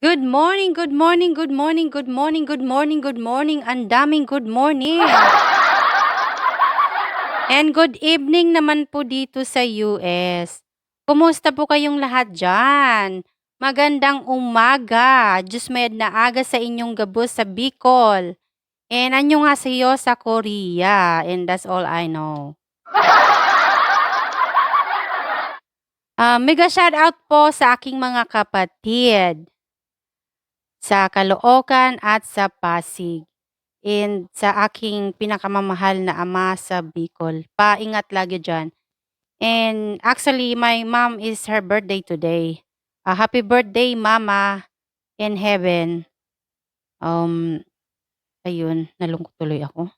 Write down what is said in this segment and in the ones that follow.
Good morning, good morning, good morning, good morning, good morning, good morning. Ang daming good morning. And good evening naman po dito sa US. Kumusta po kayong lahat diyan? Magandang umaga. Diyos mayad na aga sa inyong gabos sa Bicol. And annyeonghaseyo sa Korea. And that's all I know. Mega shoutout po sa aking mga kapatid sa Caloocan at sa Pasig. And sa aking pinakamamahal na ama sa Bicol. Paingat lagi diyan. And actually, my mom is her birthday today. Happy birthday, Mama in heaven. Um, ayun, nalungkot tuloy ako.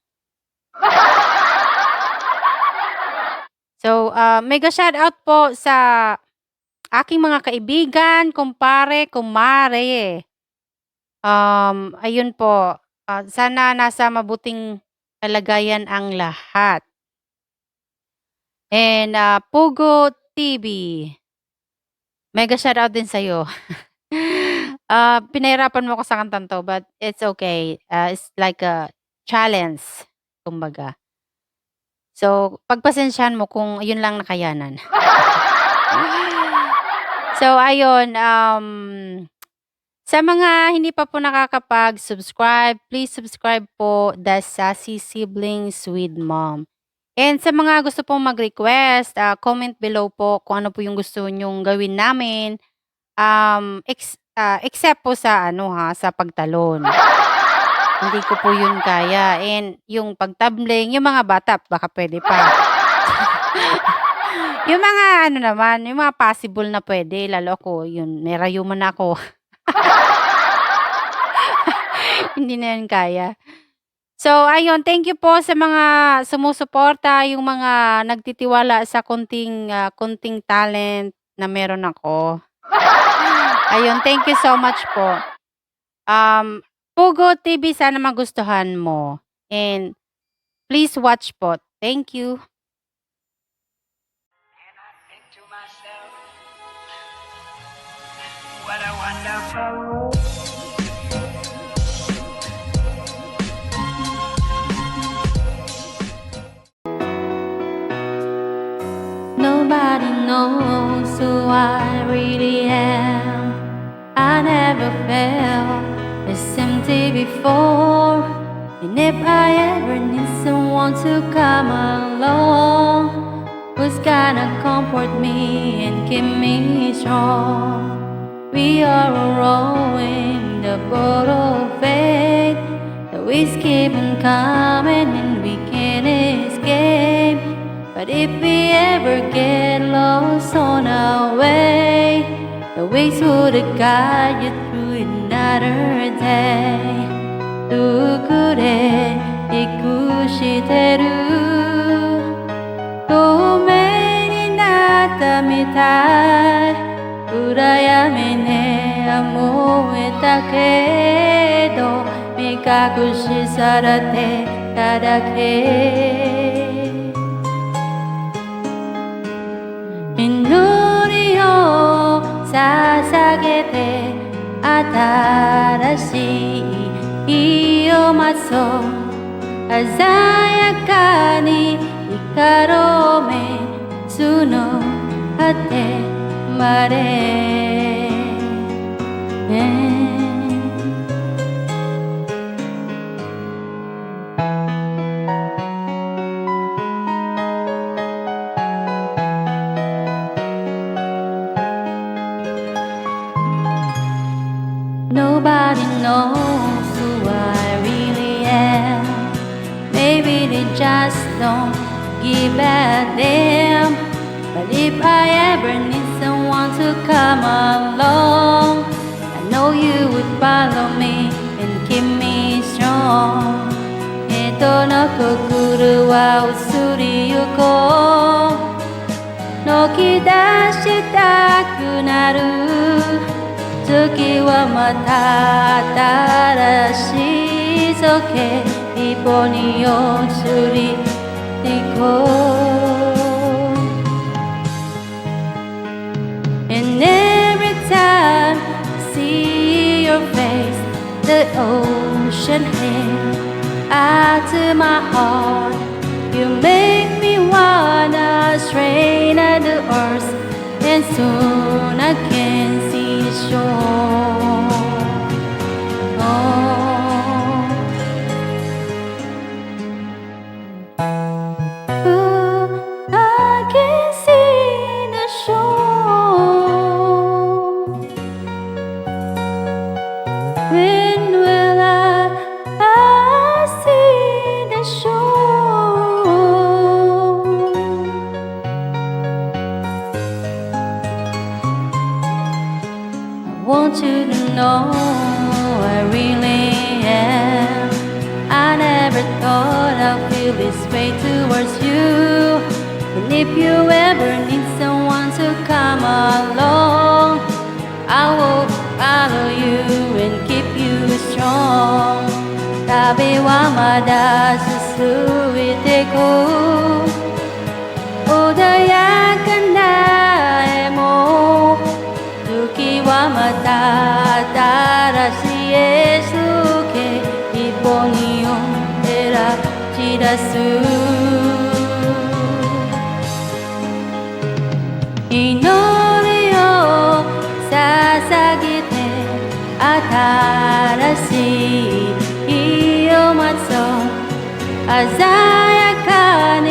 So, mega shout out po sa aking mga kaibigan, kumpare, kumare. Ayun po, sana nasa mabuting kalagayan ang lahat. And Pugo TV, mega shoutout din sa'yo. Pinahirapan mo ako sa kantang 'to, but it's okay. It's like a challenge, kumbaga. So, pagpasensyahan mo kung yun lang nakayanan. So, ayun, sa mga hindi pa po nakakapag-subscribe, please subscribe po The Sassy Siblings with Mom. And sa mga gusto pong mag-request, comment below po kung ano po yung gusto nyong gawin namin. Except po sa sa pagtalon. Hindi ko po yun kaya. And yung pagtumbling, yung mga bata, baka pwede pa. Yung mga naman, yung mga possible na pwede, lalo ako, yun, may rayuman ako. Hindi na yan kaya. So, ayun, thank you po sa mga sumusuporta, yung mga nagtitiwala sa konting talent na meron ako. Ayun, thank you so much po. Pugo TV, sana magustuhan mo. And please watch po. Thank you. And I think to myself, what a wonderful world. Nobody knows who I really am. I never felt this empty before. And if I ever need someone to come along, who's gonna comfort me and keep me strong? We are rowing the boat of faith. The waves keep on coming and we can't escape. But if we ever get lost on our way, the waves would guide you through another day. どこで行くしてる透明になったみたい暗闇に思えたけど目隠しされてただけ祈りを捧げて新しい日を待そう鮮やかに光ろうめその果てまで、Nobody knows who I really am. Maybe they just don't give a damn. But if I ever need someone to come along, I know you would follow me and keep me strong. 人の心は移りゆこう泣き出したくなる月はまた新しい時一歩に移り行こう And every time I see your face, the ocean here, out to my heart. You make me wanna strain at the earth, and soon I can see the shore. I can see the shore. When will I see the shore? I want you to know I really am. I never thought I'd feel this way towards you. And if you ever need someone to come along, I will follow you and keep you strong. 旅はまだ続いてく。穏やかな絵も時はまた新しい絵付け一本にを照らし出す。祈りを捧げて新しい日を待つ。鮮やかに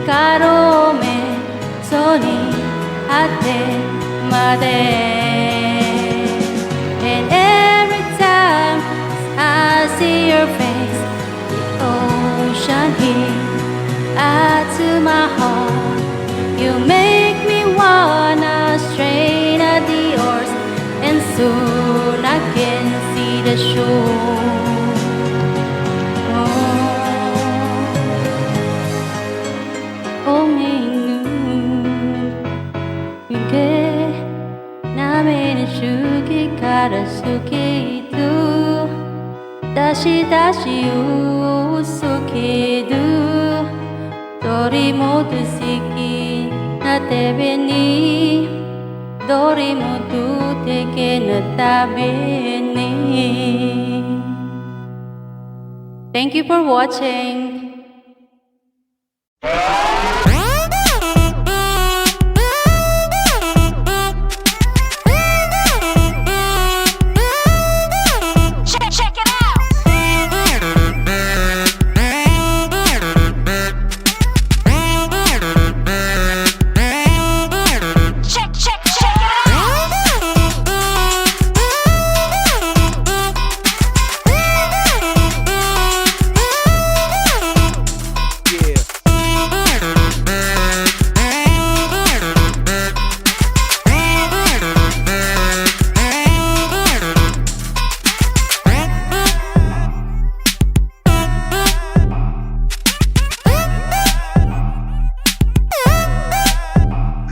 光ろめそに果てまで。And every time I see your face, the ocean here, out to my heart. You make me wanna strain at the oars, and soon I can see the shore. 남의 주기 가라수기도 다시 웃기도 도리 모두 시기 나 때문에 도리 모두 되게 나 때문에. Thank you for watching.